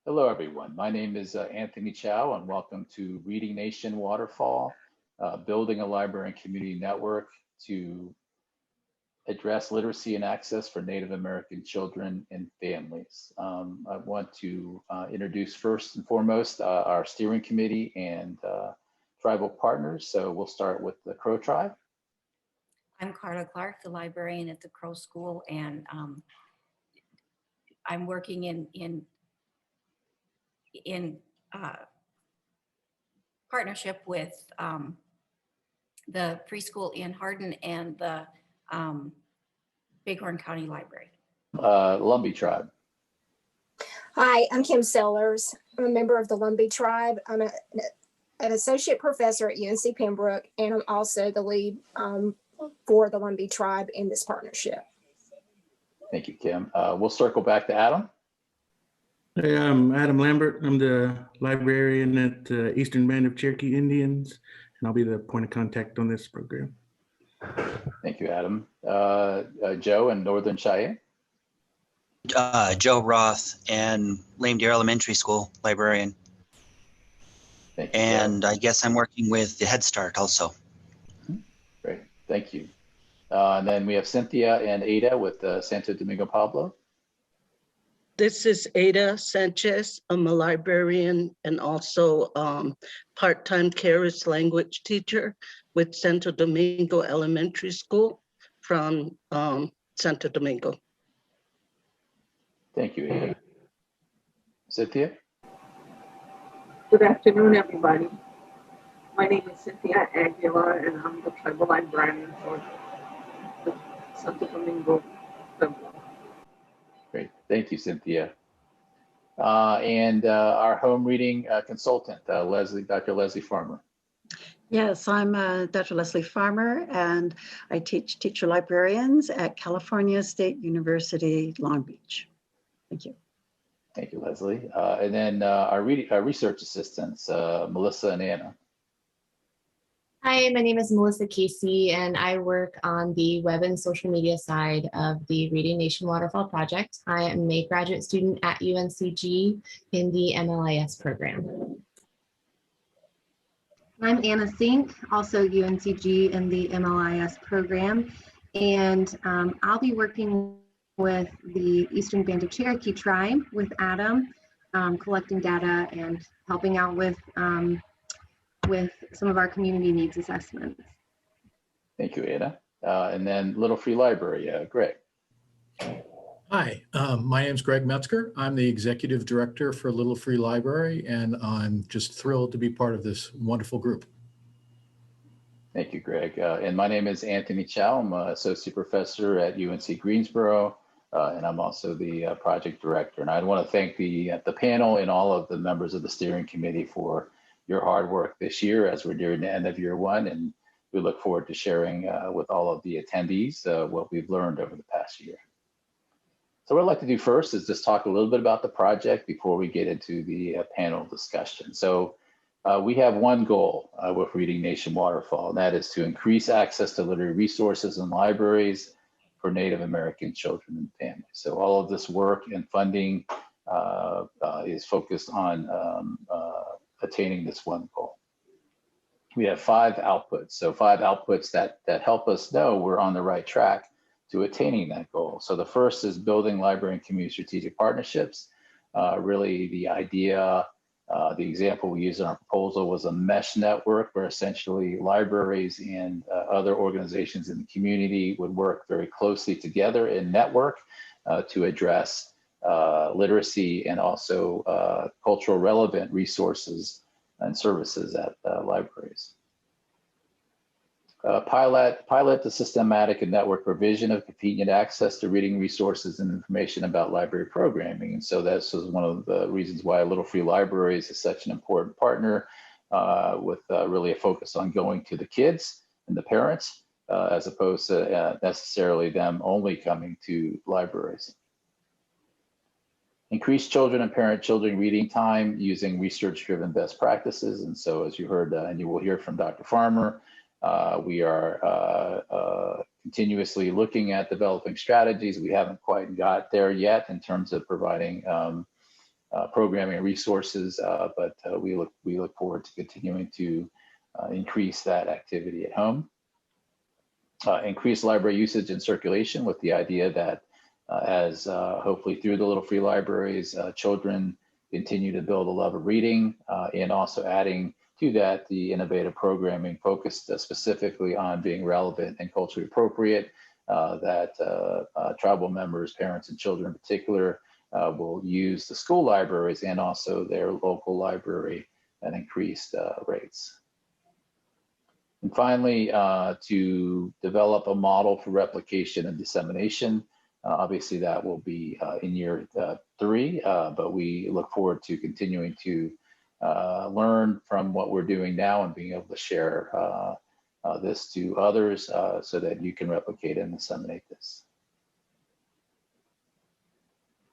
Hello, everyone. My name is Anthony Chow, and welcome to Reading Nation Waterfall, building a library and community network to address literacy and access for Native American children and families. I want to introduce first and foremost our steering committee and tribal partners. So we'll start with the Crow Tribe. I'm Carla Clark, the librarian at the Crow School, and I'm working in partnership with the preschool in Hardin and the Bighorn County Library. Lumbee Tribe. Hi, I'm Kim Sellers. I'm a member of the Lumbee Tribe. I'm an associate professor at UNC Pembroke, and I'm also the lead for the Lumbee Tribe in this partnership. Thank you, Kim. We'll circle back to Adam. Hey, I'm Adam Lambert. I'm the librarian at Eastern Band of Cherokee Indians, and I'll be the point of contact on this program. Thank you, Adam. Joe in Northern Cheyenne. Joe Roth and Lame Deer Elementary School librarian. Thank you, and Joe. I guess I'm working with the Head Start also. Great, thank you. And then we have Cynthia and Ada with Santo Domingo Pablo. This is Ada Sanchez. I'm a librarian and also part-time Keres language teacher with Santo Domingo Elementary School from Santo Domingo. Thank you, Ada. Cynthia? Good afternoon, everybody. My name is Cynthia Aguilar, and I'm the tribal librarian for the Santo Domingo Pueblo. Great, thank you, Cynthia. And our home reading consultant, Dr. Leslie Farmer. Yes, I'm Dr. Leslie Farmer, and I teach teacher librarians at California State University, Long Beach. Thank you. Thank you, Leslie. And then our research assistants, Melissa and Anna. Hi, my name is Melissa Casey, and I work on the web and social media side of the Reading Nation Waterfall project. I am a graduate student at UNCG in the MLIS program. I'm Anna Sink, also UNCG in the MLIS program, and I'll be working with the Eastern Band of Cherokee Tribe with Adam, collecting data and helping out with some of our community needs assessments. Thank you, Ada. And then Little Free Library, Greg. Hi, my name is Greg Metzger. I'm the Executive Director for Little Free Library, and I'm just thrilled to be part of this wonderful group. Thank you, Greg. And my name is Anthony Chow. I'm an Associate Professor at UNC Greensboro, and I'm also the Project Director. And I want to thank the panel and all of the members of the steering committee for your hard work this year as we're nearing the end of year one, and we look forward to sharing with all of the attendees what we've learned over the past year. So what I'd like to do first is just talk a little bit about the project before we get into the panel discussion. So we have one goal with Reading Nation Waterfall, and that is to increase access to literary resources and libraries for Native American children and families. So all of this work and funding is focused on attaining this one goal. We have 5 outputs. So 5 outputs that help us know we're on the right track to attaining that goal. So the first is building library and community strategic partnerships. Really the idea, the example we used in our proposal was a mesh network where essentially libraries and other organizations in the community would work very closely together in network to address literacy and also cultural relevant resources and services at libraries. Pilot the systematic and network provision of convenient access to reading resources and information about library programming. And so this is one of the reasons why Little Free Libraries is such an important partner with really a focus on going to the kids and the parents as opposed to necessarily them only coming to libraries. Increase children and parent-children reading time using research-driven best practices. And so as you heard, and you will hear from Dr. Farmer, we are continuously looking at developing strategies. We haven't quite got there yet in terms of providing programming and resources, but we look forward to continuing to increase that activity at home. Increase library usage and circulation with the idea that as hopefully through the Little Free Libraries, children continue to build a love of reading, and also adding to that the innovative programming focused specifically on being relevant and culturally appropriate, that tribal members, parents, and children in particular will use the school libraries and also their local library at increased rates. And finally, to develop a model for replication and dissemination. Obviously, that will be in year 3, but we look forward to continuing to learn from what we're doing now and being able to share this to others so that you can replicate and disseminate this.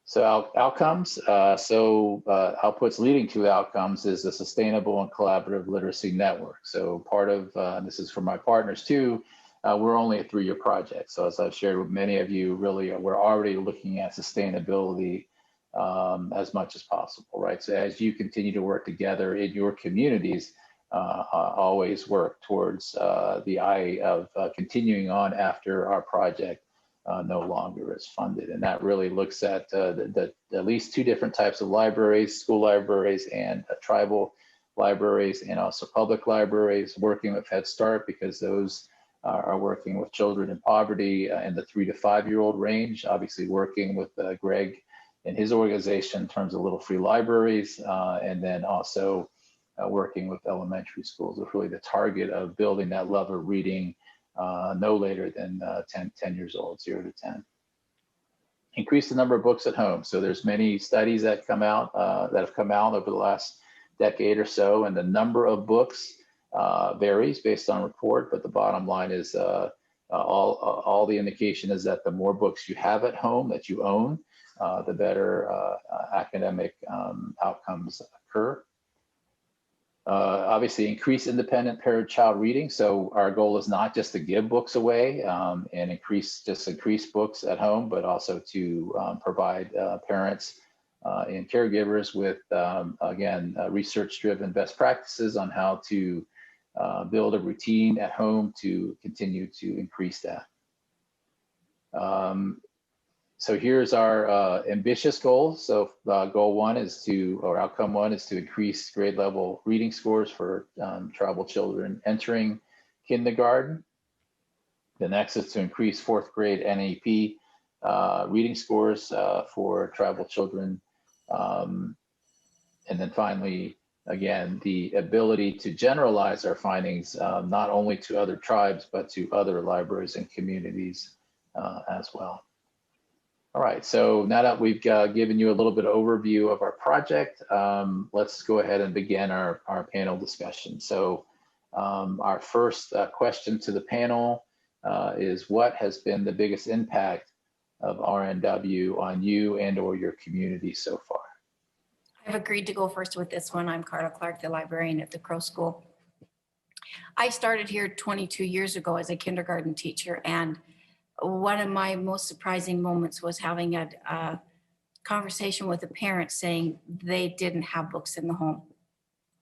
So outcomes, outputs leading to outcomes is a sustainable and collaborative literacy network. So part of, this is for my partners too, we're only a 3-year project. So as I've shared with many of you, really, we're already looking at sustainability as much as possible, right? So as you continue to work together in your communities, always work towards the eye of continuing on after our project no longer is funded. And that really looks at at least 2 different types of libraries, school libraries and tribal libraries, and also public libraries, working with Head Start because those are working with children in poverty in the 3 to 5-year-old range, obviously working with Greg and his organization in terms of Little Free Libraries, and then also working with elementary schools with really the target of building that love of reading no later than 10 years old, 0 to 10. Increase the number of books at home. So there's many studies that come out that have come out over the last decade or so, and the number of books varies based on report, but the bottom line is all the indication is that the more books you have at home that you own, the better academic outcomes occur. Obviously, increase independent parent-child reading. So our goal is not just to give books away and increase books at home, but also to provide parents and caregivers with, again, research-driven best practices on how to build a routine at home to continue to increase that. So here's our ambitious goals. So goal 1 is or outcome 1 is to increase grade level reading scores for tribal children entering kindergarten. The next is to increase 4th grade NAP reading scores for tribal children. And then finally, again, the ability to generalize our findings not only to other tribes, but to other libraries and communities as well. All right, so now that we've given you a little bit of overview of our project, let's go ahead and begin our panel discussion. So our first question to the panel is, what has been the biggest impact of RNW on you and or your community so far? I've agreed to go first with this one. I'm Carla Clark, the librarian at the Crow School. I started here 22 years ago as a kindergarten teacher, and one of my most surprising moments was having a conversation with a parent saying they didn't have books in the home.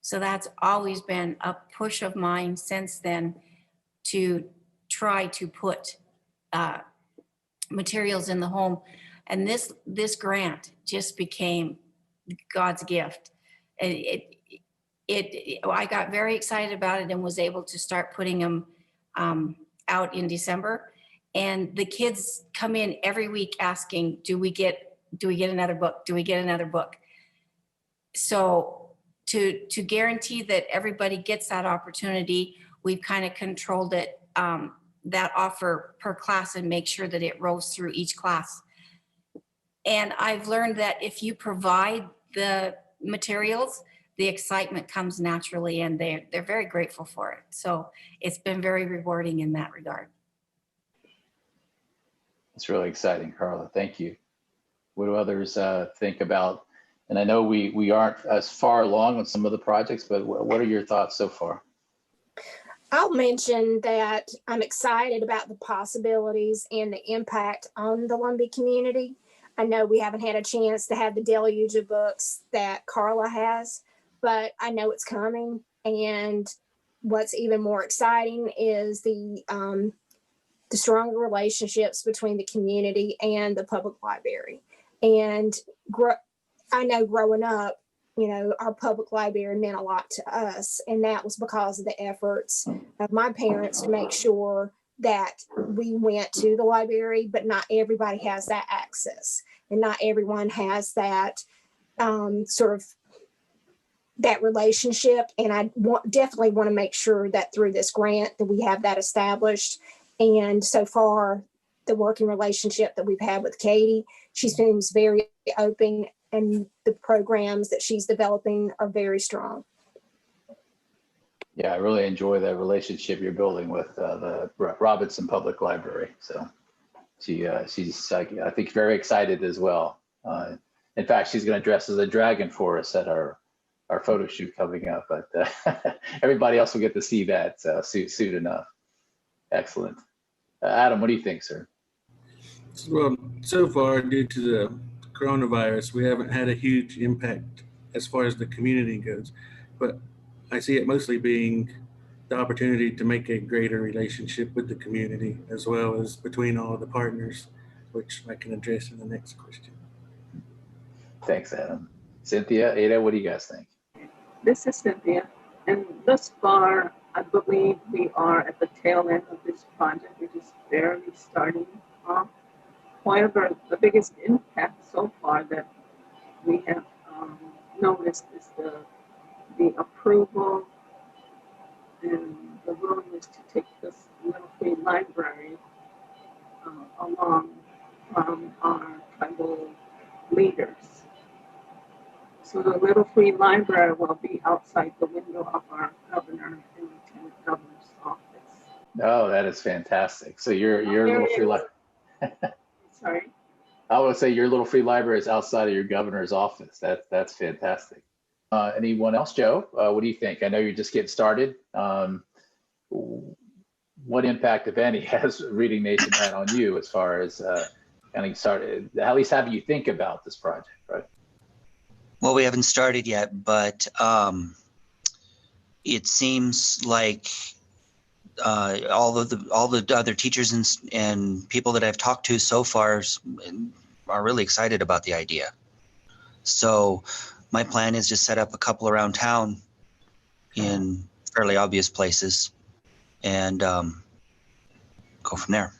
So that's always been a push of mine since then to try to put materials in the home. And this grant just became God's gift. I got very excited about it and was able to start putting them out in December. And the kids come in every week asking, do we get another book? Do we get another book? So to guarantee that everybody gets that opportunity, we've kind of controlled it, that offer per class, and make sure that it rolls through each class. And I've learned that if you provide the materials, the excitement comes naturally, and they're very grateful for it. So it's been very rewarding in that regard. It's really exciting, Carla. Thank you. What do others think about? And I know we aren't as far along on some of the projects, but what are your thoughts so far? I'll mention that I'm excited about the possibilities and the impact on the Lumbee community. I know we haven't had a chance to have the deluge of books that Carla has, but I know it's coming. And what's even more exciting is the stronger relationships between the community and the public library. And I know growing up, you know, our public library meant a lot to us. And that was because of the efforts of my parents to make sure that we went to the library, but not everybody has that access. And not everyone has that sort of that relationship. And I definitely want to make sure that through this grant that we have that established. And so far, the working relationship that we've had with Katie, she seems very open, and the programs that she's developing are very strong. Yeah, I really enjoy that relationship you're building with the Robinson Public Library. So she's I think very excited as well. In fact, she's going to dress as a dragon for us at our photo shoot coming up. But everybody else will get to see that soon enough. Excellent. Adam, what do you think, sir? Well, so far, due to the coronavirus, we haven't had a huge impact as far as the community goes, but I see it mostly being the opportunity to make a greater relationship with the community, as well as between all of the partners, which I can address in the next question. Thanks, Adam. Cynthia, Ada, what do you guys think? This is Cynthia, and thus far, I believe we are at the tail end of this project. We're just barely starting off. However, the biggest impact so far that we have noticed is the approval and the willingness to take this little free library along from our tribal leaders. So the little free library will be outside the window of our governor and lieutenant governor's office. Oh, that is fantastic. So your little free library. Sorry. I would say your little free library is outside of your governor's office. That's fantastic. Anyone else, Joe? What do you think? I know you're just getting started. What impact, if any, has Reading Nation had on you as far as getting started? At least have you think about this project, right? Well, we haven't started yet, but it seems like all the other teachers and people that I've talked to so far are really excited about the idea. So my plan is to set up a couple around town in fairly obvious places and go from there.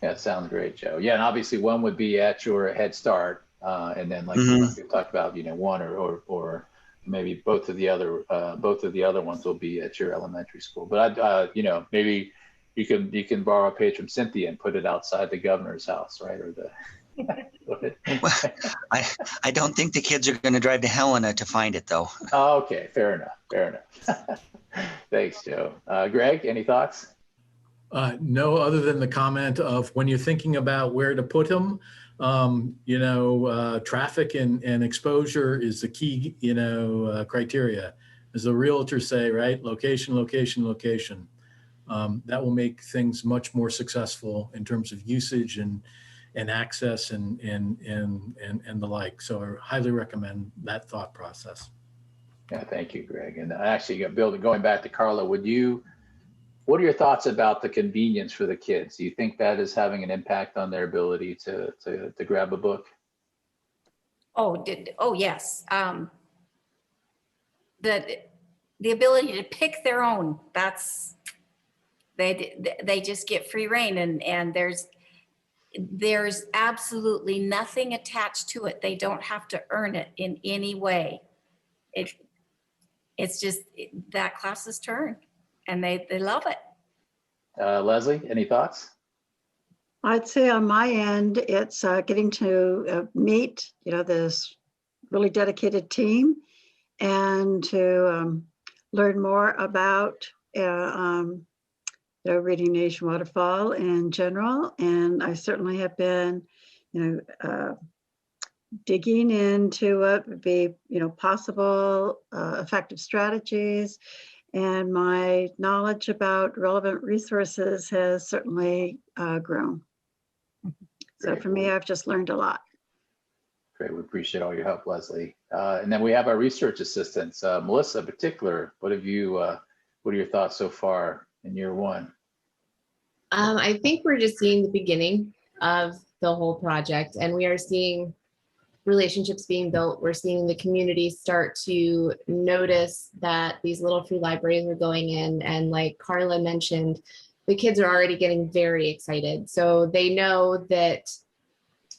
Yeah, sounds great, Joe. Yeah, and obviously one would be at your Head Start, and then like we talked about, you know, one or maybe both of the other ones will be at your elementary school. But you know, maybe you can borrow a page from Cynthia and put it outside the governor's house, right? Or the. Well, I don't think the kids are going to drive to Helena to find it, though. Oh, okay, fair enough. Thanks, Joe. Greg, any thoughts? No, other than the comment of when you're thinking about where to put them, you know, traffic and exposure is the key, you know, criteria. As the realtors say, right? Location, location, location. That will make things much more successful in terms of usage and access and the like. So I highly recommend that thought process. Yeah, thank you, Greg. And actually, going back to Carla, what are your thoughts about the convenience for the kids? Do you think that is having an impact on their ability to grab a book? Oh, yes. The ability to pick their own, they just get free reign, and there's absolutely nothing attached to it. They don't have to earn it in any way. It's just that class's turn, and they love it. Leslie, any thoughts? I'd say on my end, it's getting to meet, you know, this really dedicated team and to learn more about Reading Nation Waterfall in general. And I certainly have been, you know, digging into what would be, you know, possible effective strategies. And my knowledge about relevant resources has certainly grown. So for me, I've just learned a lot. Great. We appreciate all your help, Leslie. And then we have our research assistants. Melissa, in particular, what are your thoughts so far in year one? I think we're just seeing the beginning of the whole project, and we are seeing relationships being built. We're seeing the community start to notice that these little free libraries are going in. And like Carla mentioned, the kids are already getting very excited. So they know that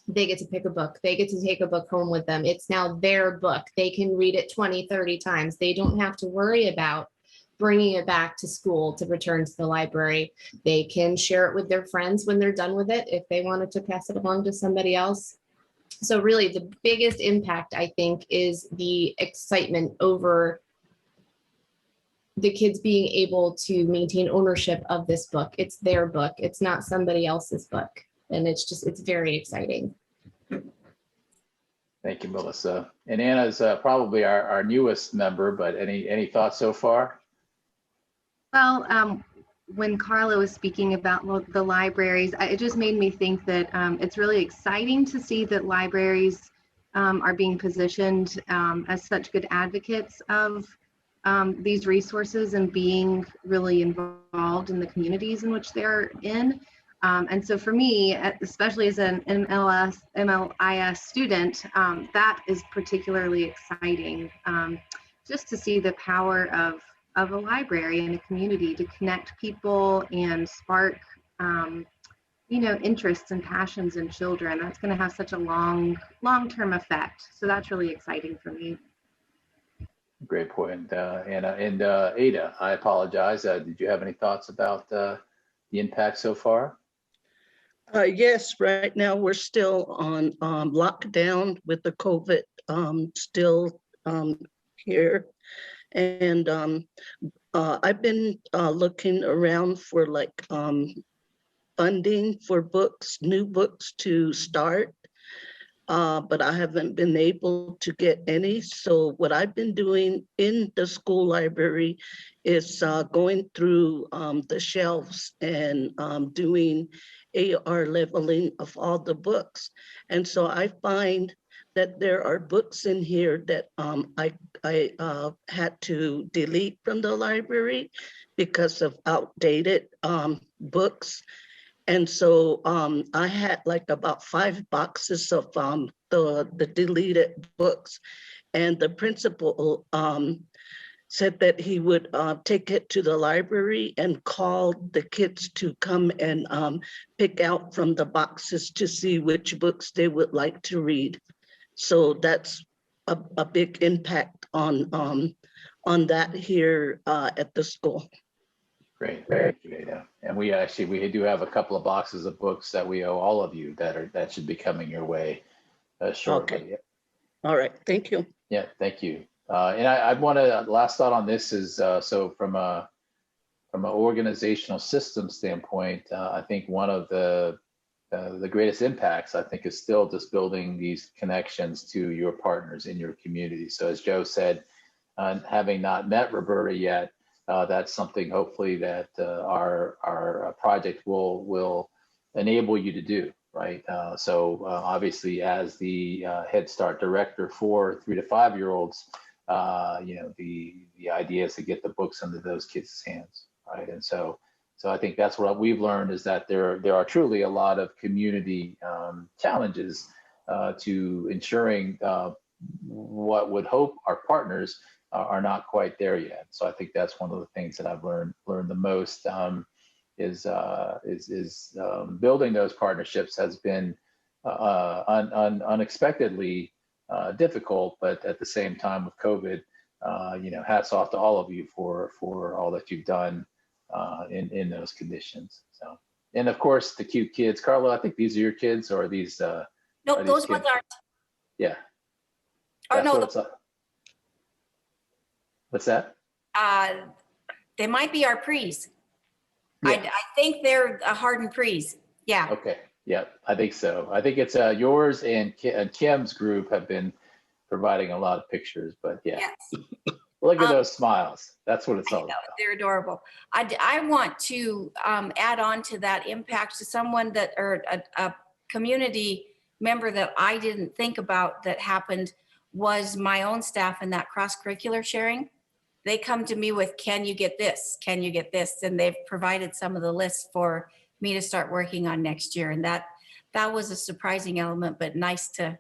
they get to pick a book. They get to take a book home with them. It's now their book. They can read it 20, 30 times. They don't have to worry about bringing it back to school to return to the library. They can share it with their friends when they're done with it if they wanted to pass it along to somebody else. So really the biggest impact, I think, is the excitement over the kids being able to maintain ownership of this book. It's their book. It's not somebody else's book. And it's very exciting. Thank you, Melissa. And Anna's probably our newest member, but any thoughts so far? Well, when Carla was speaking about the libraries, it just made me think that it's really exciting to see that libraries are being positioned as such good advocates of these resources and being really involved in the communities in which they're in. And so for me, especially as an MLIS student, that is particularly exciting, just to see the power of a library and a community to connect people and spark, interests and passions in children. That's going to have such a long-term effect. So that's really exciting for me. Great point, Anna. And Ada, I apologize. Did you have any thoughts about the impact so far? Yes, right now we're still on lockdown with the COVID still here. And I've been looking around for funding for books, new books to start, but I haven't been able to get any. So what I've been doing in the school library is going through the shelves and doing AR leveling of all the books. And so I find that there are books in here that I had to delete from the library because of outdated books. And so I had about 5 boxes of the deleted books, and the principal said that he would take it to the library and call the kids to come and pick out from the boxes to see which books they would like to read. So that's a big impact on that here at the school. Great, thank you, Ada. And we do have a couple of boxes of books that we owe all of you that should be coming your way shortly. Okay. All right, thank you. Yeah, thank you. And I want to, last thought on this is, so from an organizational system standpoint, I think one of the greatest impacts, I think, is still just building these connections to your partners in your community. So as Joe said, having not met Roberta yet, that's something hopefully that our project will enable you to do, right? So obviously, as the Head Start director for 3 to 5 year olds, the idea is to get the books into those kids' hands, right? And so I think that's what we've learned, is that there are truly a lot of community challenges to ensuring what would hope our partners are not quite there yet. So I think that's one of the things that I've learned the most, is building those partnerships has been unexpectedly difficult, but at the same time with COVID, hats off to all of you for all that you've done in those conditions. So, and of course the cute kids. Carla, I think these are your kids, or are these? No, those ones aren't. Yeah. Or no, What's that? they might be our prees. Yeah. I think they're hardened prees. Yeah. Okay. Yeah, I think so. I think it's yours and Kim's group have been providing a lot of pictures, but yeah. Yes. Look at those smiles. That's what it's all about. They're adorable. I want to add on to that impact to someone or a community member that I didn't think about that happened was my own staff in that cross-curricular sharing. They come to me with, can you get this? Can you get this? And they've provided some of the lists for me to start working on next year. And that was a surprising element, but nice to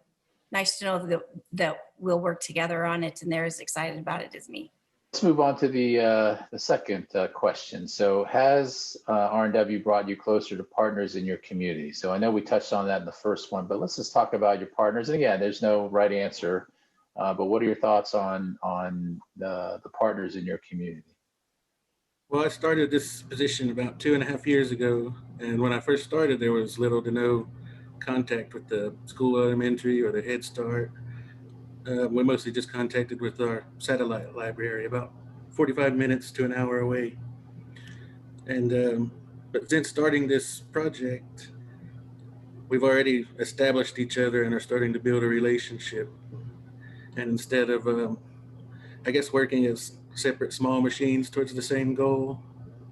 know that we'll work together on it, and they're as excited about it as me. Let's move on to the second question. So has RNW brought you closer to partners in your community? So I know we touched on that in the first one, but let's just talk about your partners. And again, there's no right answer, but what are your thoughts on the partners in your community? Well, I started this position about 2.5 years ago, and when I first started, there was little to no contact with the school elementary or the Head Start. We mostly just contacted with our satellite library, about 45 minutes to an hour away. And but since starting this project, we've already established each other and are starting to build a relationship. And instead of, I guess, working as separate small machines towards the same goal,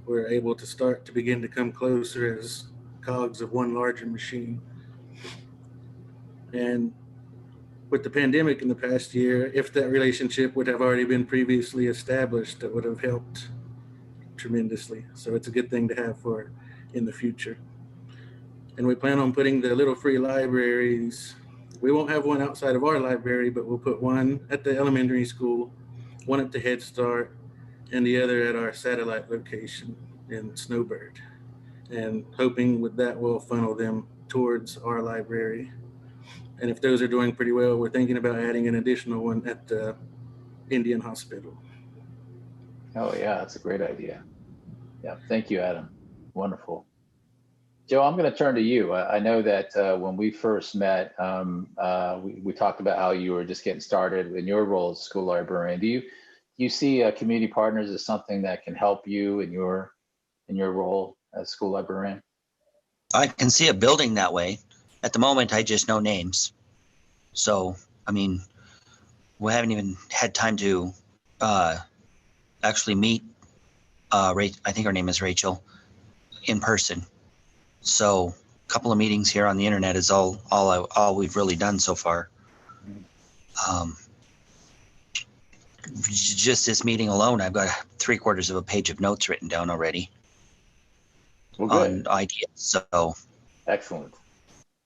we're able to start to begin to come closer as cogs of one larger machine. And with the pandemic in the past year, if that relationship would have already been previously established, that would have helped tremendously. So it's a good thing to have for in the future. And we plan on putting the little free libraries. We won't have one outside of our library, but we'll put one at the elementary school, one at the Head Start, and the other at our satellite location in Snowbird. And hoping with that we'll funnel them towards our library. And if those are doing pretty well, we're thinking about adding an additional one at the Indian Hospital. Oh yeah, that's a great idea. Yeah, thank you, Adam. Wonderful. Joe, I'm going to turn to you. I know that when we first met, we talked about how you were just getting started in your role as school librarian. Do you see community partners as something that can help you in your role as school librarian? I can see a building that way. At the moment, I just know names. So, I mean, we haven't even had time to actually meet. I think her name is Rachel, in person. So, a couple of meetings here on the internet is all we've really done so far. Just this meeting alone, I've got 3/4 of a page of notes written down already. Well, on ideas. So excellent.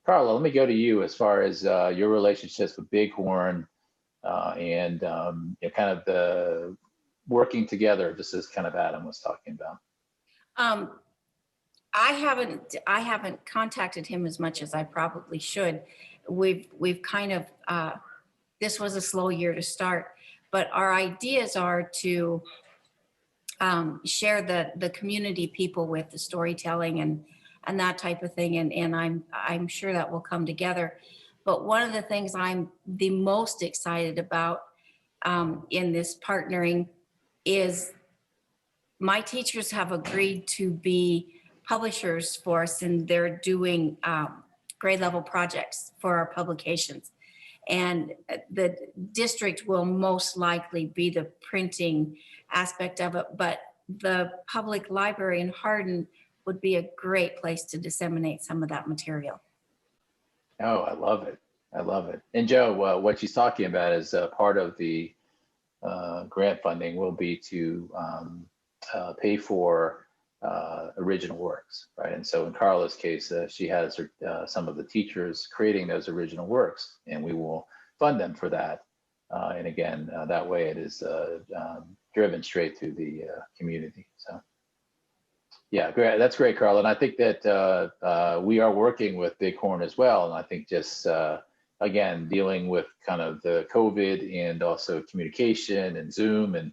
Carla, let me go to you as far as your relationships with Bighorn and kind of the working together, just as kind of Adam was talking about. I haven't contacted him as much as I probably should. We've kind of this was a slow year to start, but our ideas are to share the community people with the storytelling and that type of thing, and I'm sure that will come together. But one of the things I'm the most excited about in this partnering is my teachers have agreed to be publishers for us, and they're doing grade level projects for our publications. And the district will most likely be the printing aspect of it, but the public library in Hardin would be a great place to disseminate some of that material. Oh, I love it. I love it. And Joe, what she's talking about is part of the grant funding will be to pay for original works, right? And so in Carla's case, she has some of the teachers creating those original works, and we will fund them for that. And again, that way it is driven straight to the community. So yeah, great. That's great, Carla. And I think that we are working with Bighorn as well. And I think just, again, dealing with kind of the COVID and also communication and Zoom and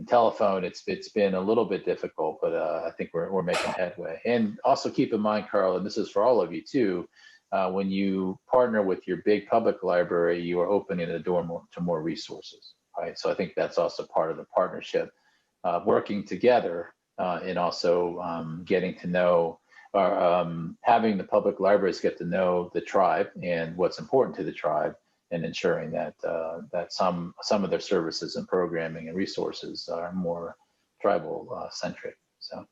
telephone, it's been a little bit difficult, but I think we're making headway. And also keep in mind, Carl, and this is for all of you too, when you partner with your big public library, you are opening the door to more resources, right? So I think that's also part of the partnership, working together and also getting to know, or having the public libraries get to know the tribe and what's important to the tribe, and ensuring that that some of their services and programming and resources are more tribal centric. So,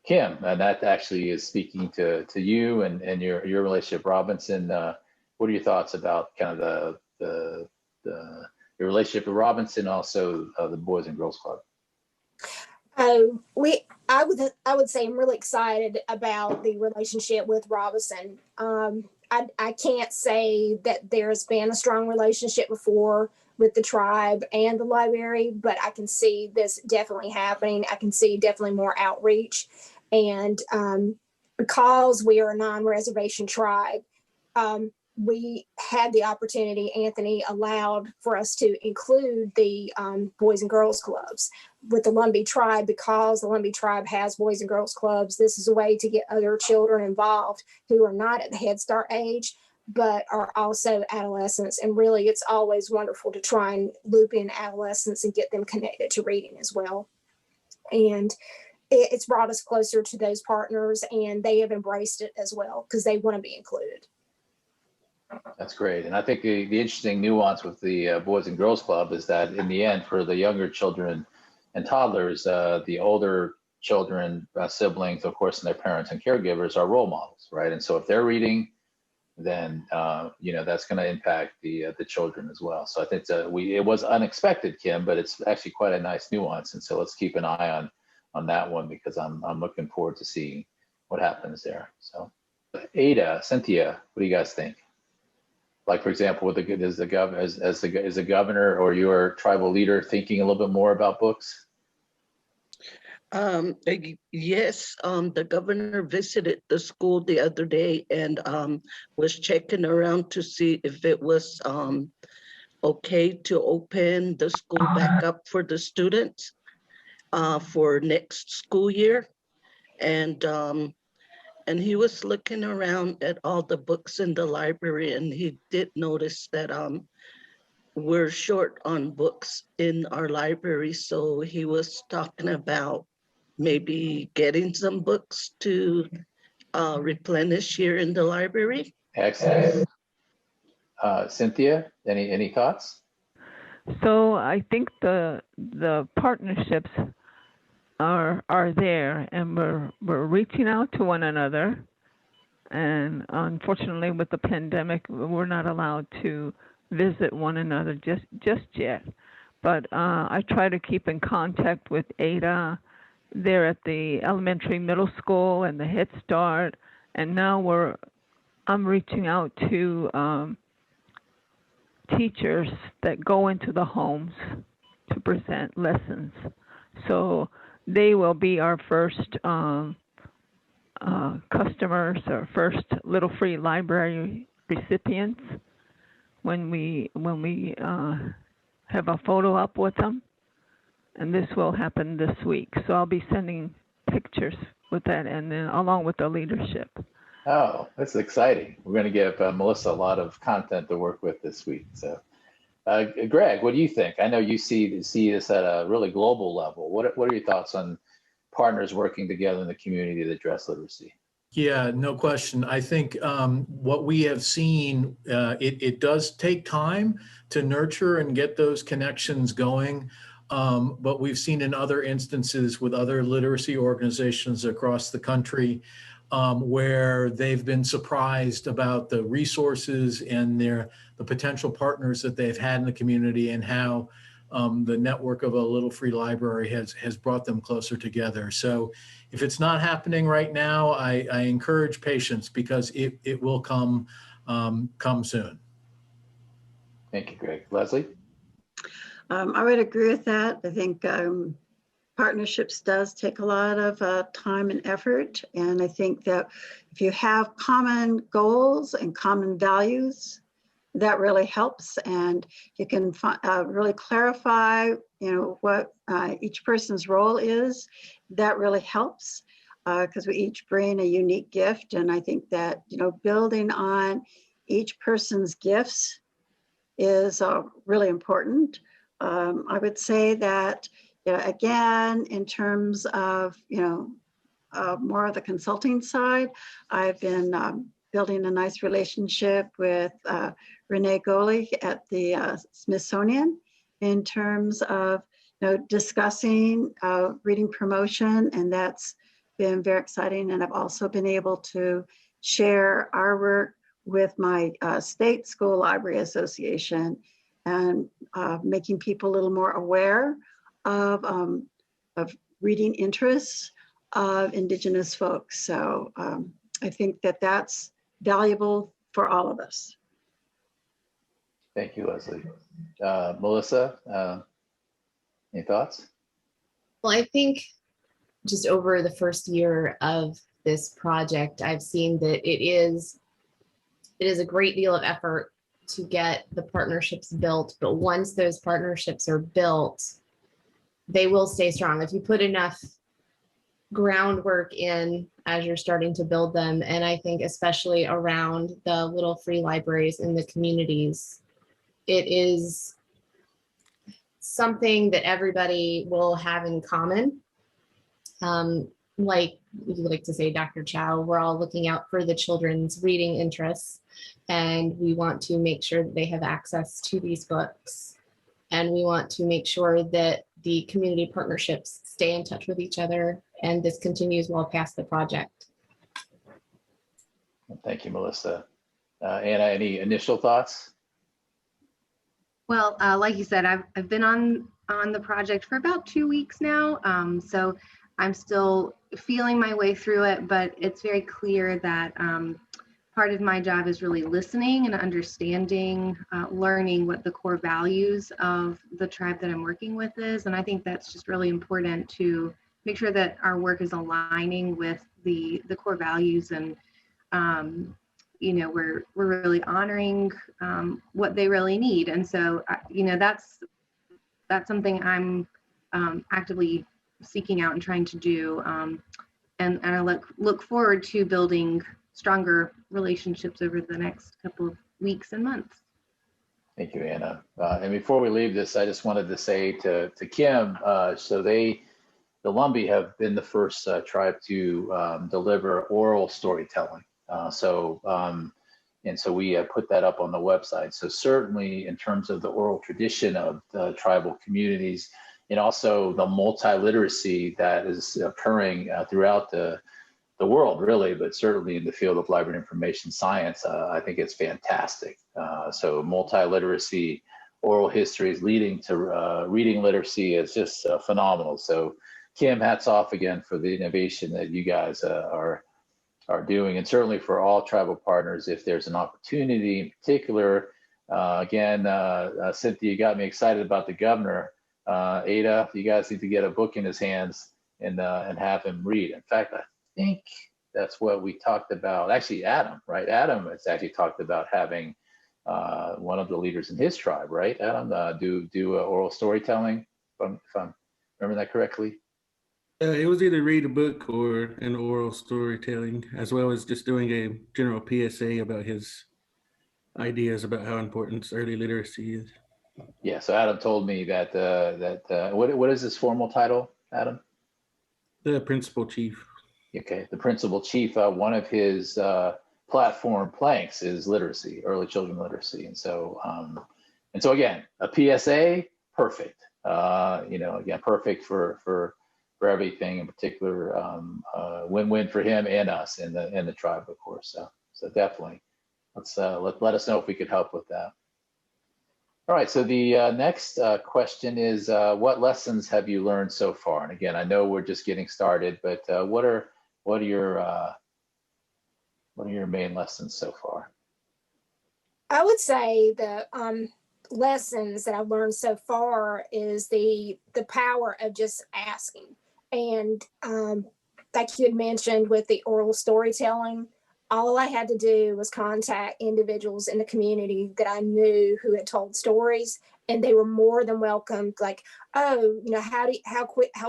Kim, and that actually is speaking to you and your relationship, Robinson. What are your thoughts about kind of your relationship with Robinson, also the Boys and Girls Club? I would say I'm really excited about the relationship with Robinson. I can't say that there's been a strong relationship before with the tribe and the library, but I can see this definitely happening. I can see definitely more outreach. And because we are a non-reservation tribe, we had the opportunity, Anthony allowed for us to include the Boys and Girls Clubs with the Lumbee tribe. Because the Lumbee tribe has Boys and Girls Clubs, this is a way to get other children involved who are not at the Head Start age, but are also adolescents. And really, it's always wonderful to try and loop in adolescents and get them connected to reading as well. And it's brought us closer to those partners, and they have embraced it as well because they want to be included. That's great. And I think the interesting nuance with the Boys and Girls Club is that in the end, for the younger children and toddlers, the older children, siblings, of course, and their parents and caregivers are role models, right? And so if they're reading, then that's going to impact the children as well. So I think it was unexpected, Kim, but it's actually quite a nice nuance. And so let's keep an eye on that one, because I'm looking forward to seeing what happens there. So Ada, Cynthia, what do you guys think? Like, for example, is the governor or your tribal leader thinking a little bit more about books? Yes, the governor visited the school the other day and was checking around to see if it was okay to open the school back up for the students for next school year. And he was looking around at all the books in the library, and he did notice that we're short on books in our library. So he was talking about maybe getting some books to replenish here in the library. Excellent. Cynthia, any thoughts? So I think the partnerships are there, and we're reaching out to one another. And unfortunately, with the pandemic, we're not allowed to visit one another just yet. But I try to keep in contact with Ada. They're at the elementary, middle school, and the Head Start. And now I'm reaching out to teachers that go into the homes to present lessons. So they will be our first customers, our first Little Free Library recipients when we have a photo up with them. And this will happen this week. So I'll be sending pictures with that, and then along with the leadership. Oh, that's exciting. We're going to give Melissa a lot of content to work with this week. So, Greg, what do you think? I know you see this at a really global level. What are your thoughts on partners working together in the community to address literacy? Yeah, no question. I think what we have seen, it does take time to nurture and get those connections going. But we've seen in other instances with other literacy organizations across the country where they've been surprised about the resources and the potential partners that they've had in the community, and how the network of a Little Free Library has brought them closer together. So if it's not happening right now, I encourage patience, because it will come soon. Thank you, Greg. Leslie? I would agree with that. I think partnerships does take a lot of time and effort. And I think that if you have common goals and common values, that really helps. And you can really clarify, what each person's role is. That really helps because we each bring a unique gift. And I think that, building on each person's gifts is really important. I would say that, again, in terms of, more of the consulting side, I've been building a nice relationship with Renee Golich at the Smithsonian in terms of, discussing reading promotion, and that's been very exciting. And I've also been able to share our work with my state school library association and making people a little more aware of reading interests of Indigenous folks. So I think that that's valuable for all of us. Thank you, Leslie. Melissa, any thoughts? Well, I think just over the first year of this project, I've seen that it is a great deal of effort to get the partnerships built. But once those partnerships are built, they will stay strong. If you put enough groundwork in as you're starting to build them, and I think especially around the little free libraries in the communities, it is something that everybody will have in common. Like we like to say, Dr. Chow, we're all looking out for the children's reading interests, and we want to make sure that they have access to these books. And we want to make sure that the community partnerships stay in touch with each other, and this continues well past the project. Thank you, Melissa. Anna, any initial thoughts? Well, like you said, I've been on the project for about 2 weeks now, so I'm still feeling my way through it, but it's very clear that part of my job is really listening and understanding, learning what the core values of the tribe that I'm working with is, and I think that's just really important to make sure that our work is aligning with the core values, and you know, we're really honoring what they really need. And so, you know, that's something I'm actively seeking out and trying to do. And I look forward to building stronger relationships over the next couple of weeks and months. Thank you, Anna. And before we leave this, I just wanted to say to Kim, so the Lumbee have been the first tribe to deliver oral storytelling. And so we put that up on the website. So certainly in terms of the oral tradition of the tribal communities, and also the multiliteracy that is occurring throughout the world, really, but certainly in the field of library information science, I think it's fantastic. So multiliteracy, oral histories leading to reading literacy is just phenomenal. So Kim, hats off again for the innovation that you guys are doing, and certainly for all tribal partners, if there's an opportunity in particular. Again, Cynthia, you got me excited about the governor. Ada, you guys need to get a book in his hands and have him read. In fact, I think that's what we talked about. Actually, Adam, right? Adam has actually talked about having one of the leaders in his tribe, right? Adam, do oral storytelling, if I'm remembering that correctly. It was either read a book or an oral storytelling, as well as just doing a general PSA about his ideas about how important early literacy is. Yeah, so Adam told me that what is his formal title, Adam? The principal chief. Okay, the principal chief. One of his platform planks is literacy, early children literacy, and so again, a PSA, perfect. You know, again, perfect for everything. In particular, win-win for him and us and the tribe, of course. So definitely, let us know if we could help with that. All right, so the next question is, what lessons have you learned so far? And again, I know we're just getting started, but what are your main lessons so far? I would say the lessons that I've learned so far is the power of just asking. And like you had mentioned with the oral storytelling, all I had to do was contact individuals in the community that I knew who had told stories, and they were more than welcome. Like, oh, you know, how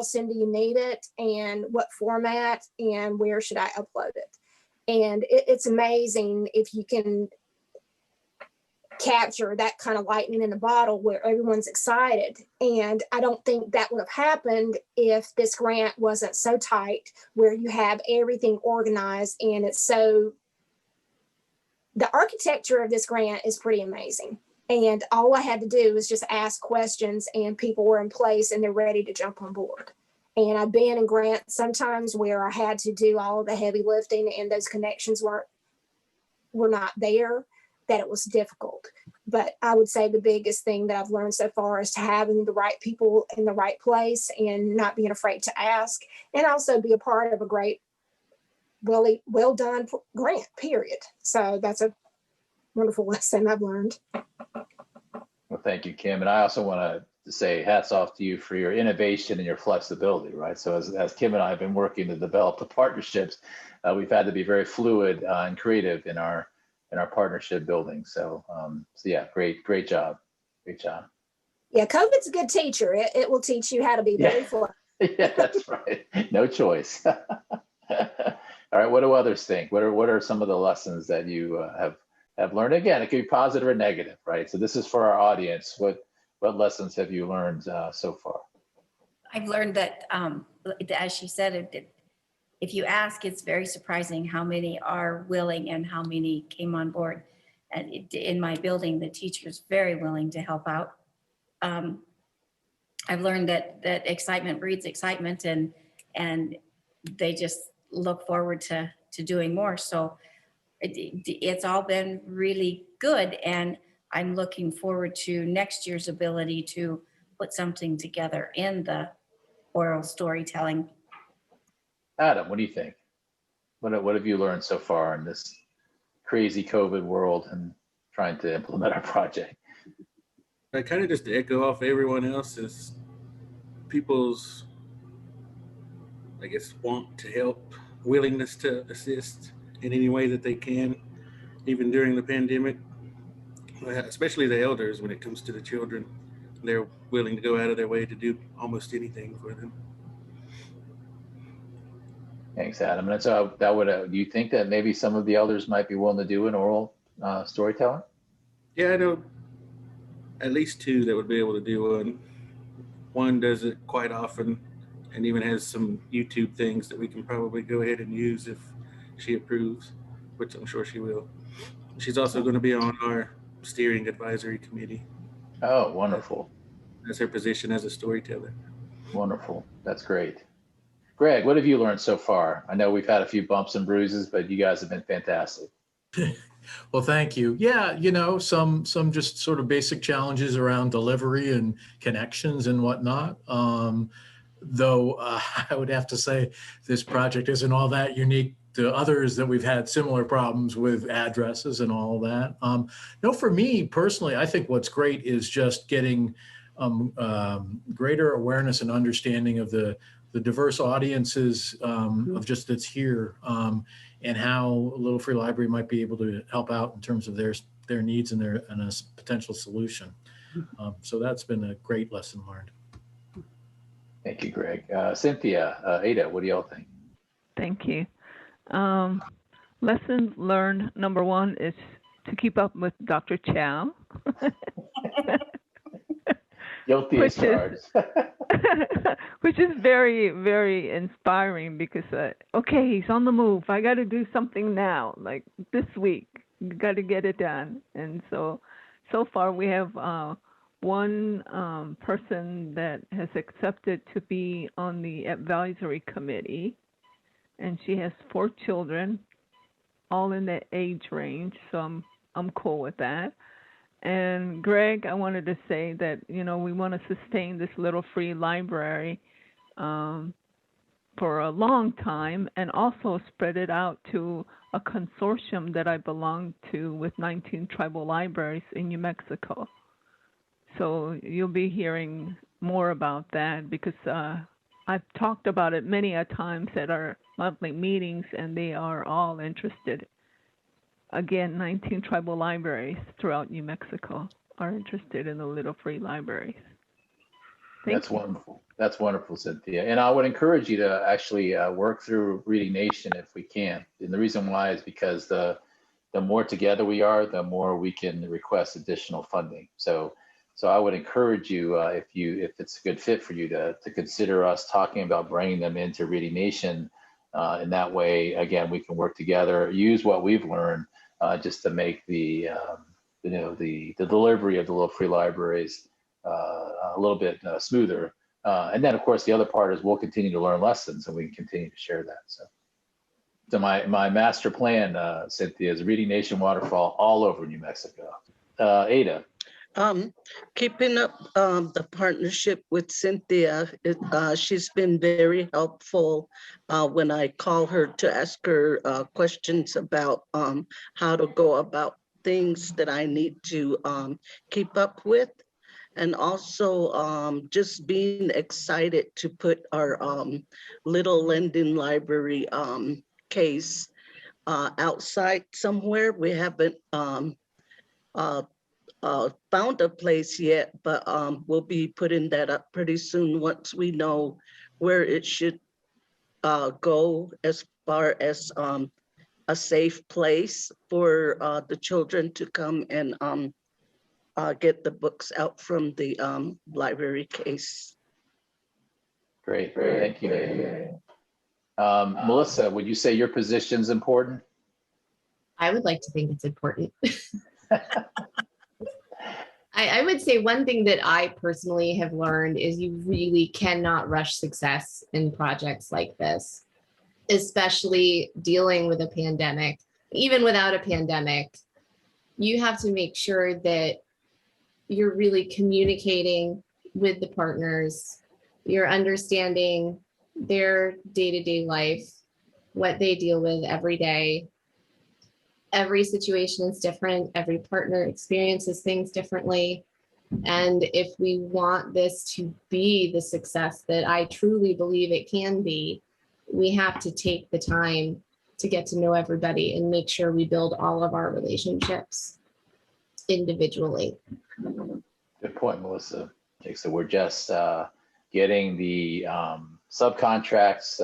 soon do you need it, and what format, and where should I upload it? And it's amazing if you can capture that kind of lightning in a bottle where everyone's excited. And I don't think that would have happened if this grant wasn't so tight, where you have everything organized, and the architecture of this grant is pretty amazing. And all I had to do was just ask questions, and people were in place and they're ready to jump on board. And I've been in grants sometimes where I had to do all of the heavy lifting and those connections were not there, that it was difficult. But I would say the biggest thing that I've learned so far is to having the right people in the right place and not being afraid to ask, and also be a part of a great, well done grant, period. So that's a wonderful lesson I've learned. Well, thank you, Kim. And I also want to say hats off to you for your innovation and your flexibility, right? So as Kim and I have been working to develop the partnerships, we've had to be very fluid and creative in our partnership building. So, yeah, great job. Great job. Yeah, COVID's a good teacher. It will teach you how to be very flexible. Yeah, that's right. No choice. All right. What do others think? What are some of the lessons that you have learned? Again, it could be positive or negative, right? So this is for our audience. What lessons have you learned so far? I've learned that, as she said, if you ask, it's very surprising how many are willing and how many came on board. And in my building, the teacher's very willing to help out. I've learned that excitement breeds excitement, and they just look forward to doing more. So it's all been really good, and I'm looking forward to next year's ability to put something together in the oral storytelling. Adam, what do you think? What have you learned so far in this crazy COVID world and trying to implement our project? I kind of just echo off everyone else's people's, I guess, want to help, willingness to assist in any way that they can, even during the pandemic, especially the elders when it comes to the children. They're willing to go out of their way to do almost anything for them. Thanks, Adam. And so do you think that maybe some of the elders might be willing to do an oral storytelling? Yeah, I know at least two that would be able to do one. One does it quite often and even has some YouTube things that we can probably go ahead and use if she approves, which I'm sure she will. She's also going to be on our steering advisory committee. Oh, wonderful. That's her position as a storyteller. Wonderful. That's great. Greg, what have you learned so far? I know we've had a few bumps and bruises, but you guys have been fantastic. Well, thank you. Yeah, some just sort of basic challenges around delivery and connections and whatnot. Though I would have to say this project isn't all that unique to others that we've had similar problems with addresses and all that. No, for me personally, I think what's great is just getting greater awareness and understanding of the diverse audiences of just that's here, and how Little Free Library might be able to help out in terms of their needs and a potential solution. So that's been a great lesson learned. Thank you, Greg. Cynthia, Ada, what do y'all think? Thank you. Lesson learned number one is to keep up with Dr. Chow. Guilty as charged. Which is very, very inspiring because, okay, he's on the move. I got to do something now, like this week. Got to get it done. And so far we have one person that has accepted to be on the advisory committee, and she has 4 children, all in that age range. So I'm cool with that. And Greg, I wanted to say that, we want to sustain this Little Free Library for a long time, and also spread it out to a consortium that I belong to with 19 tribal libraries in New Mexico. So you'll be hearing more about that because I've talked about it many a times at our monthly meetings, and they are all interested. Again, 19 tribal libraries throughout New Mexico are interested in the Little Free Libraries. That's wonderful. That's wonderful, Cynthia. And I would encourage you to actually work through Reading Nation if we can. And the reason why is because the more together we are, the more we can request additional funding. So I would encourage you, if it's a good fit for you, to consider us talking about bringing them into Reading Nation. In that way, again, we can work together, use what we've learned just to make the delivery of the Little Free Libraries a little bit smoother And then, of course, the other part is we'll continue to learn lessons and we can continue to share that. So my master plan, Cynthia, is Reading Nation Waterfall all over New Mexico. Ada. Keeping up the partnership with Cynthia, she's been very helpful when I call her to ask her questions about how to go about things that I need to keep up with. And also just being excited to put our little lending library case outside somewhere. We haven't found a place yet, but we'll be putting that up pretty soon once we know where it should go as far as a safe place for the children to come and get the books out from the library case. Great, thank you. Melissa, would you say your position's important? I would like to think it's important. I would say one thing that I personally have learned is you really cannot rush success in projects like this, especially dealing with a pandemic. Even without a pandemic, you have to make sure that you're really communicating with the partners, you're understanding their day-to-day life, what they deal with every day. Every situation is different. Every partner experiences things differently. And if we want this to be the success that I truly believe it can be, we have to take the time to get to know everybody and make sure we build all of our relationships individually. Good point, Melissa. Okay, so we're just getting the subcontracts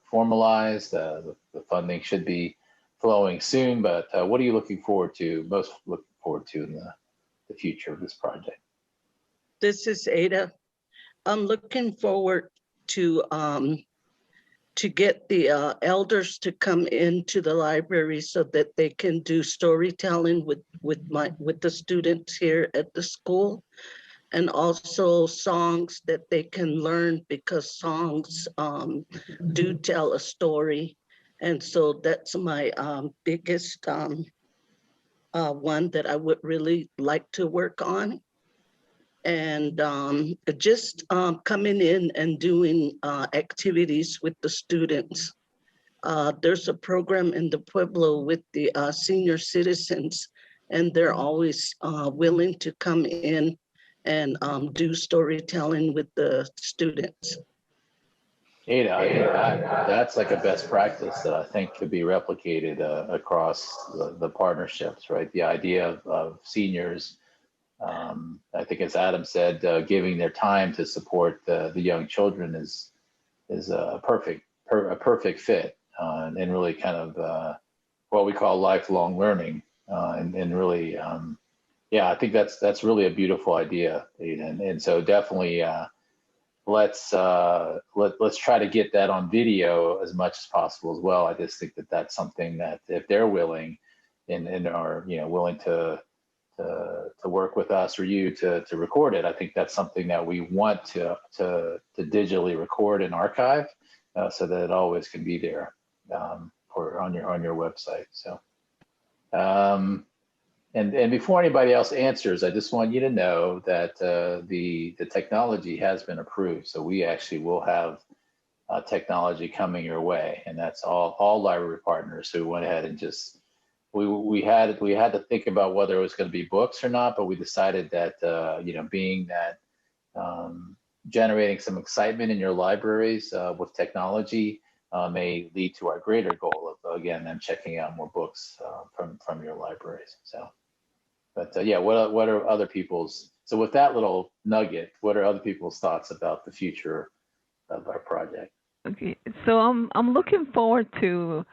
formalized. The funding should be flowing soon, but what are you most looking forward to in the future of this project? This is Ada. I'm looking forward to get the elders to come into the library so that they can do storytelling with the students here at the school, and also songs that they can learn, because songs do tell a story. And so that's my biggest one that I would really like to work on. And just coming in and doing activities with the students. There's a program in the Pueblo with the senior citizens, and they're always willing to come in and do storytelling with the students. Ada, I think that's like a best practice that I think could be replicated across the partnerships, right? The idea of seniors, I think as Adam said, giving their time to support the young children is a perfect fit, and really kind of what we call lifelong learning, and really, I think that's really a beautiful idea, Ada. And so definitely, let's try to get that on video as much as possible as well. I just think that's something that if they're willing and are willing to work with us or you to record it, I think that's something that we want to digitally record and archive, so that it always can be there on your website. So and before anybody else answers, I just want you to know that the technology has been approved. So we actually will have technology coming your way, and that's all library partners who went ahead and just we had to think about whether it was going to be books or not, but we decided that being that generating some excitement in your libraries with technology may lead to our greater goal of again them checking out more books from your libraries. So. But what are other people's? So with that little nugget, what are other people's thoughts about the future of our project? Okay, so I'm looking forward to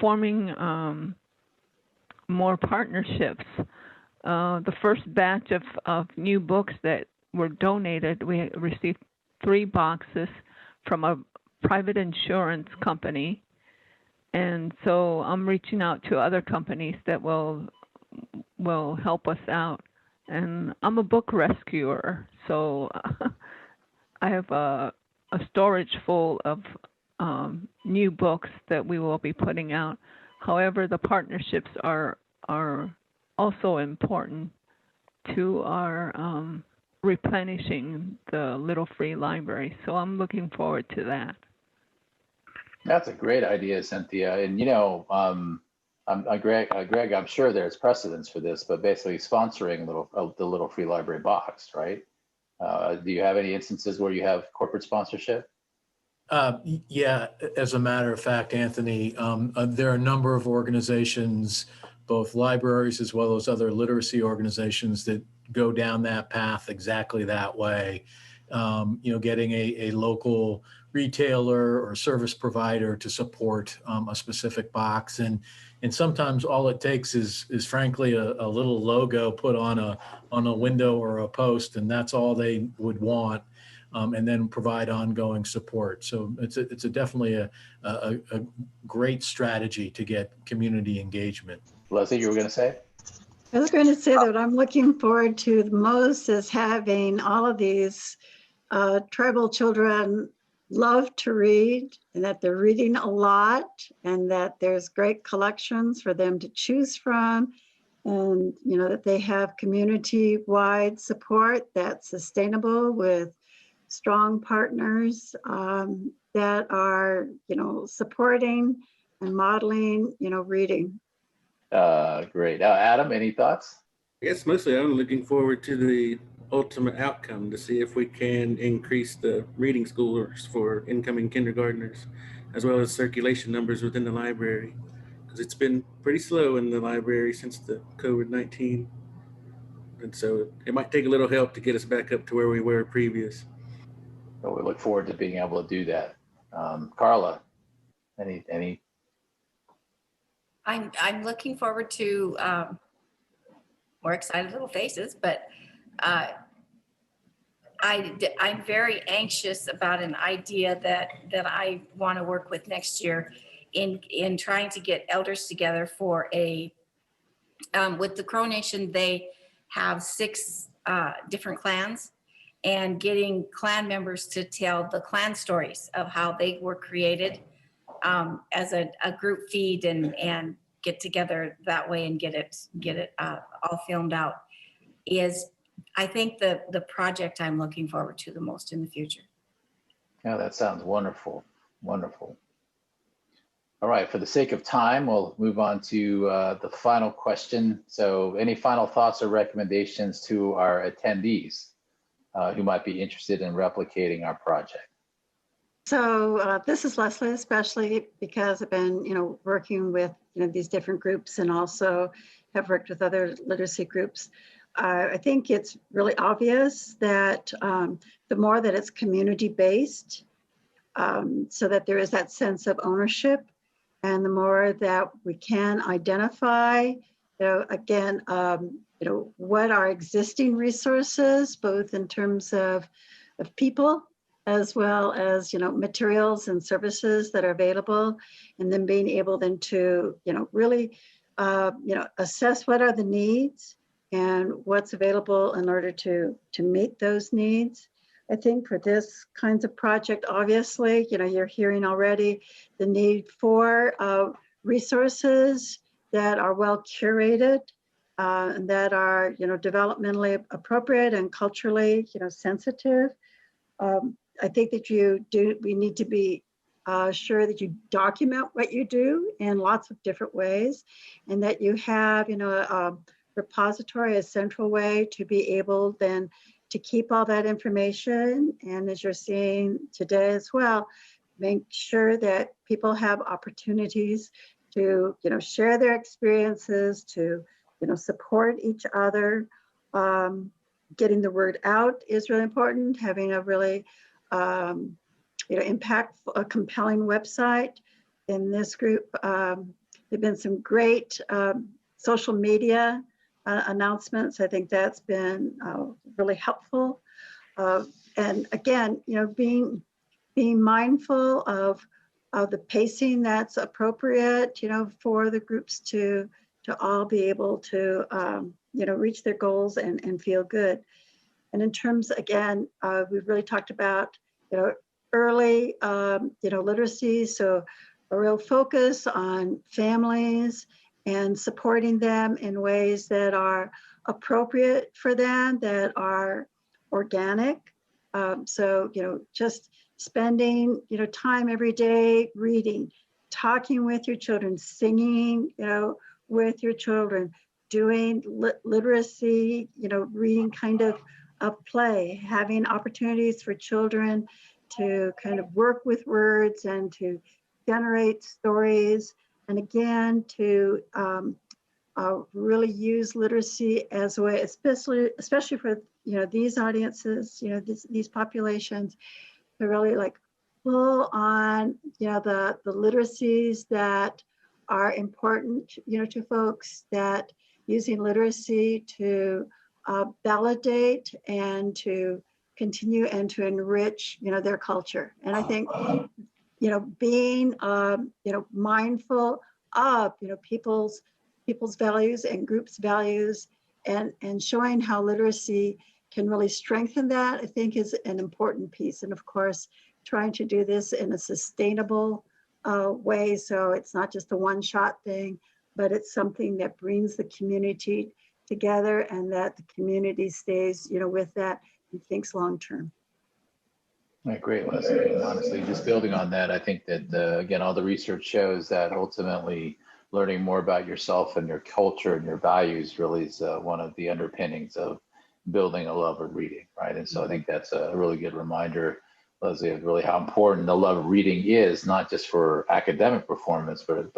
forming more partnerships. The first batch of new books that were donated, we received 3 boxes from a private insurance company, and so I'm reaching out to other companies that will help us out. And I'm a book rescuer, so I have a storage full of new books that we will be putting out. However, the partnerships are also important to our replenishing the Little Free Library. So I'm looking forward to that. That's a great idea, Cynthia. And Greg, I'm sure there's precedence for this, but basically sponsoring the Little Free Library box, right? Do you have any instances where you have corporate sponsorship? Yeah, as a matter of fact, Anthony, there are a number of organizations, both libraries as well as other literacy organizations, that go down that path exactly that way. Getting a local retailer or service provider to support a specific box, and sometimes all it takes is frankly a little logo put on a window or a post, and that's all they would want. And then provide ongoing support. So it's definitely a great strategy to get community engagement. Leslie, you were going to say? I was going to say that what I'm looking forward to the most is having all of these tribal children love to read, and that they're reading a lot, and that there's great collections for them to choose from, and that they have community-wide support that's sustainable with strong partners that are, supporting and modeling, reading. Great. Adam, any thoughts? I guess mostly I'm looking forward to the ultimate outcome, to see if we can increase the reading scores for incoming kindergartners, as well as circulation numbers within the library, because it's been pretty slow in the library since the COVID-19. And so it might take a little help to get us back up to where we were previous. Well, we look forward to being able to do that. Carla, any? I'm looking forward to more excited little faces, but I'm very anxious about an idea that I want to work with next year in trying to get elders together for with the Crow Nation. They have 6 different clans, and getting clan members to tell the clan stories of how they were created as a group feed, and get together that way and get it all filmed out is, I think, the project I'm looking forward to the most in the future. Yeah, that sounds wonderful. Wonderful. All right, for the sake of time, we'll move on to the final question. So any final thoughts or recommendations to our attendees who might be interested in replicating our project? So this is Leslie, especially because I've been, working with these different groups, and also have worked with other literacy groups. I think it's really obvious that the more that it's community-based, so that there is that sense of ownership, and the more that we can identify, again, what are existing resources, both in terms of people, as well as, materials and services that are available, and then being able then to, really, assess what are the needs and what's available in order to meet those needs. I think for this kinds of project, obviously, you're hearing already the need for resources that are well curated, and that are, developmentally appropriate and culturally, sensitive. I think that we need to be sure that you document what you do in lots of different ways, and that you have, a repository, a central way to be able then to keep all that information. And as you're seeing today as well, make sure that people have opportunities to, share their experiences, to, support each other. Getting the word out is really important. Having a really impactful, a compelling website. In this group, there've been some great social media announcements. I think that's been really helpful. And again, being mindful of the pacing that's appropriate, for the groups to all be able to, reach their goals and feel good. And in terms, again, we've really talked about, early, literacy. So a real focus on families and supporting them in ways that are appropriate for them, that are organic. So, just spending, time every day reading, talking with your children, singing, with your children, doing literacy, reading kind of play, having opportunities for children to kind of work with words and to generate stories. And again, to really use literacy as a way, especially for, these audiences, these populations, to really like pull on, the literacies that are important, to folks, that using literacy to validate and to continue and to enrich, their culture. And I think, being, mindful of, people's values and groups' values, and showing how literacy can really strengthen that, I think is an important piece. And of course, trying to do this in a sustainable way. So it's not just a one-shot thing, but it's something that brings the community together, and that the community stays, with that and thinks long-term. Right, great, Leslie. And honestly, just building on that, I think that, again, all the research shows that ultimately learning more about yourself and your culture and your values really is one of the underpinnings of building a love of reading, right? And so I think that's a really good reminder, Leslie, of really how important the love of reading is, not just for academic performance, but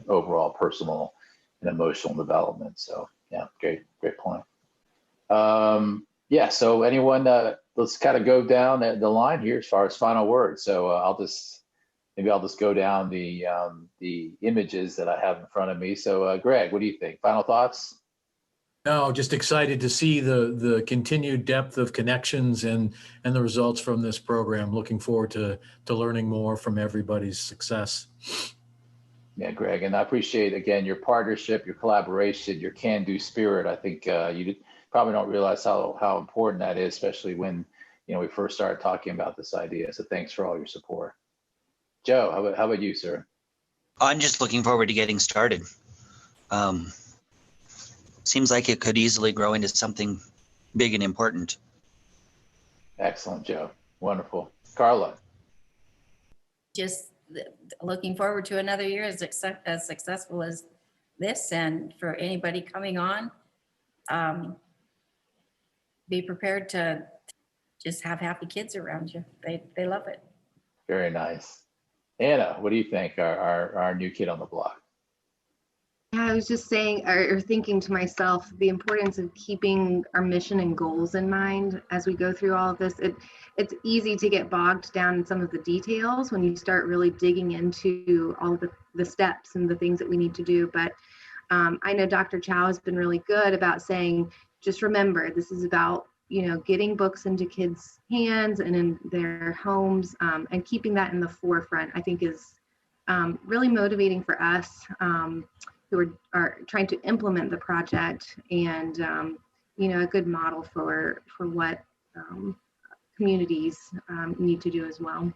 overall personal and emotional development. So yeah, great point. Yeah, so anyone, let's kind of go down the line here as far as final words. So I'll just go down the images that I have in front of me. So Greg, what do you think? Final thoughts? No, just excited to see the continued depth of connections and the results from this program. Looking forward to learning more from everybody's success. Yeah, Greg, and I appreciate, again, your partnership, your collaboration, your can-do spirit. I think you probably don't realize how important that is, especially when we first started talking about this idea. So thanks for all your support. Joe, how about you, sir? I'm just looking forward to getting started. Seems like it could easily grow into something big and important. Excellent, Joe. Wonderful. Carla? Just looking forward to another year as successful as this. And for anybody coming on, be prepared to just have happy kids around you. They love it. Very nice. Anna, what do you think? Our new kid on the block? Yeah, I was just saying, or thinking to myself, the importance of keeping our mission and goals in mind as we go through all of this. It's easy to get bogged down in some of the details when you start really digging into all the steps and the things that we need to do. But I know Dr. Chow has been really good about saying, just remember, this is about, getting books into kids' hands and in their homes, and keeping that in the forefront, I think is really motivating for us who are trying to implement the project, and a good model for what communities need to do as well.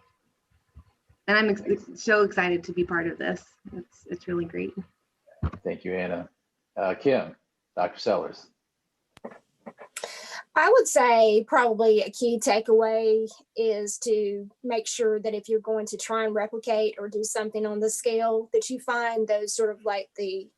And I'm so excited to be part of this. It's really great. Thank you, Anna. Kim, Dr. Sellers. I would say probably a key takeaway is to make sure that if you're going to try and replicate or do something on the scale, that you find those sort of like the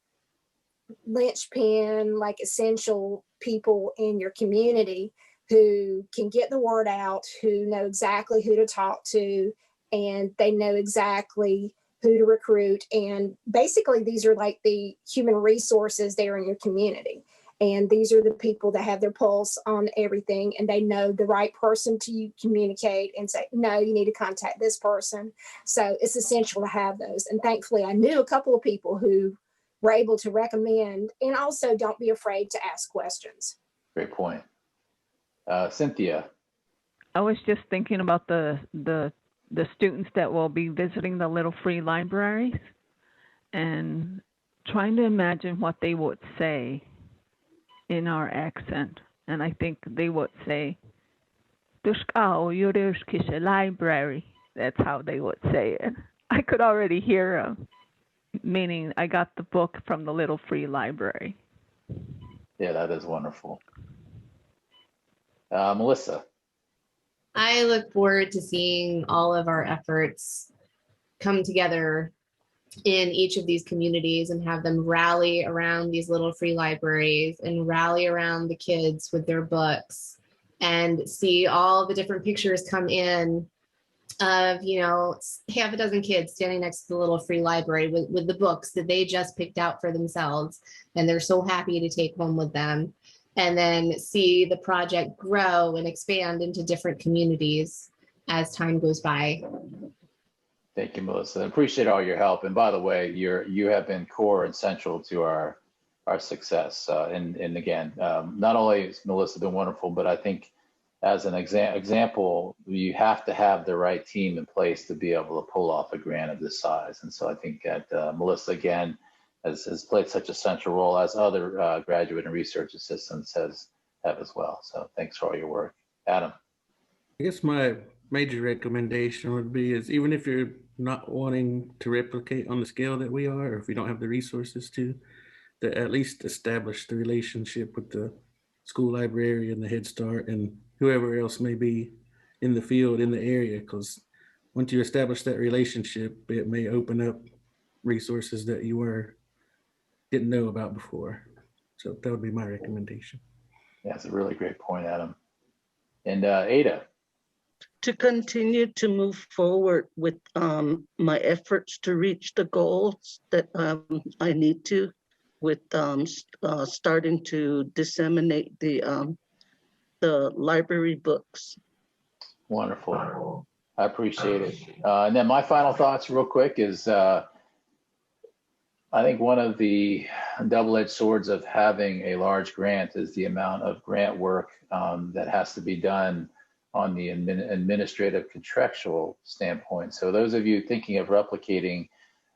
linchpin, like essential people in your community who can get the word out, who know exactly who to talk to, and they know exactly who to recruit. And basically, these are like the human resources there in your community. And these are the people that have their pulse on everything, and they know the right person to communicate and say, no, you need to contact this person. So it's essential to have those. And thankfully, I knew a couple of people who were able to recommend, and also don't be afraid to ask questions. Great point. Cynthia. I was just thinking about the students that will be visiting the little free libraries and trying to imagine what they would say in our accent And I think they would say, "Tushkao Yurishkisha library." That's how they would say it. I could already hear meaning I got the book from the little free library. Yeah, that is wonderful. Melissa. I look forward to seeing all of our efforts come together in each of these communities and have them rally around these little free libraries and rally around the kids with their books and see all the different pictures come in of, you know, half a dozen kids standing next to the little free library with the books that they just picked out for themselves. And they're so happy to take home with them. And then see the project grow and expand into different communities as time goes by. Thank you, Melissa. I appreciate all your help. And by the way, you have been core and central to our success. And again, not only has Melissa been wonderful, but I think as an example, you have to have the right team in place to be able to pull off a grant of this size. And so I think that Melissa, again, has played such a central role, as other graduate and research assistants have as well. So thanks for all your work. Adam. I guess my major recommendation would be is, even if you're not wanting to replicate on the scale that we are, or if you don't have the resources to at least establish the relationship with the school librarian, the Head Start, and whoever else may be in the field, in the area, because once you establish that relationship, it may open up resources that you didn't know about before. So that would be my recommendation. Yeah, that's a really great point, Adam. And Ada. To continue to move forward with my efforts to reach the goals that I need to, with starting to disseminate the library books. Wonderful. I appreciate it. And then my final thoughts real quick is I think one of the double-edged swords of having a large grant is the amount of grant work that has to be done on the administrative contractual standpoint. So those of you thinking of replicating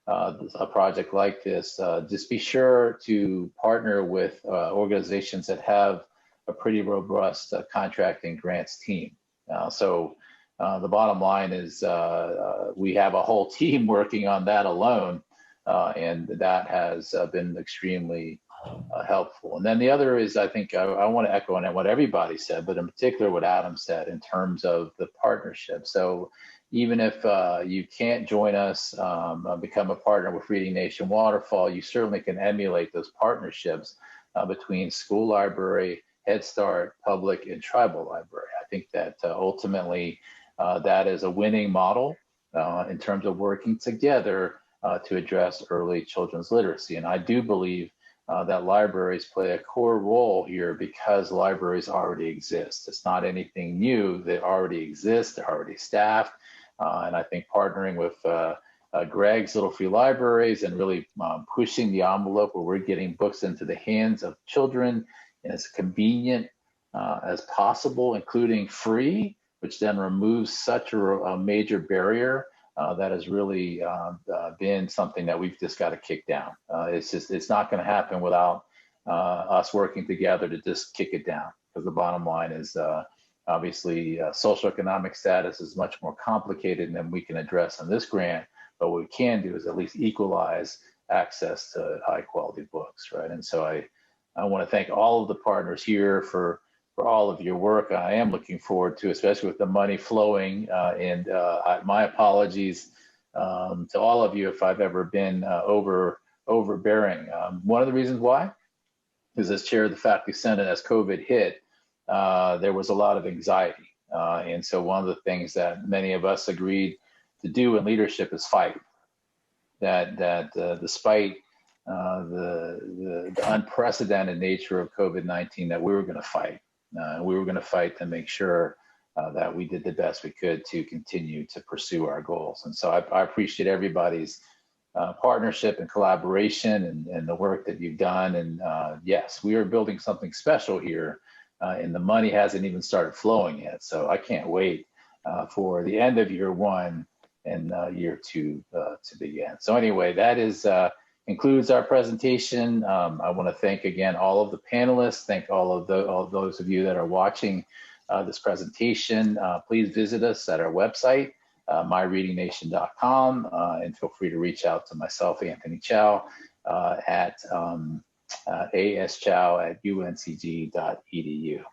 a project like this, just be sure to partner with organizations that have a pretty robust contracting grants team. So the bottom line is we have a whole team working on that alone, and that has been extremely helpful. And then the other is, I think I want to echo on what everybody said, but in particular what Adam said in terms of the partnership. So even if you can't join us, become a partner with Reading Nation Waterfall, you certainly can emulate those partnerships between school library, Head Start, public, and tribal library. I think that ultimately that is a winning model in terms of working together to address early children's literacy. And I do believe that libraries play a core role here because libraries already exist. It's not anything new. They already exist. They're already staffed. And I think partnering with Greg's Little Free Libraries and really pushing the envelope where we're getting books into the hands of children as convenient as possible, including free, which then removes such a major barrier. That has really been something that we've just got to kick down. It's not going to happen without us working together to just kick it down, because the bottom line is obviously socioeconomic status is much more complicated than we can address in this grant, but what we can do is at least equalize access to high quality books, right? And so I want to thank all of the partners here for all of your work. I am looking forward to, especially with the money flowing, and my apologies to all of you if I've ever been overbearing. One of the reasons why is, as chair of the Faculty Senate, as COVID hit, there was a lot of anxiety. And so one of the things that many of us agreed to do in leadership is fight. That despite the unprecedented nature of COVID-19, that we were going to fight. We were going to fight to make sure that we did the best we could to continue to pursue our goals. And so I appreciate everybody's partnership and collaboration and the work that you've done. And yes, we are building something special here, and the money hasn't even started flowing yet. So I can't wait for the end of year one and year two to begin. So anyway, that is concludes our presentation. I want to thank again all of the panelists, thank all those of you that are watching this presentation. Please visit us at our website, myreadingnation.com, and feel free to reach out to myself, Anthony Chow, at aschchow@uncg.edu.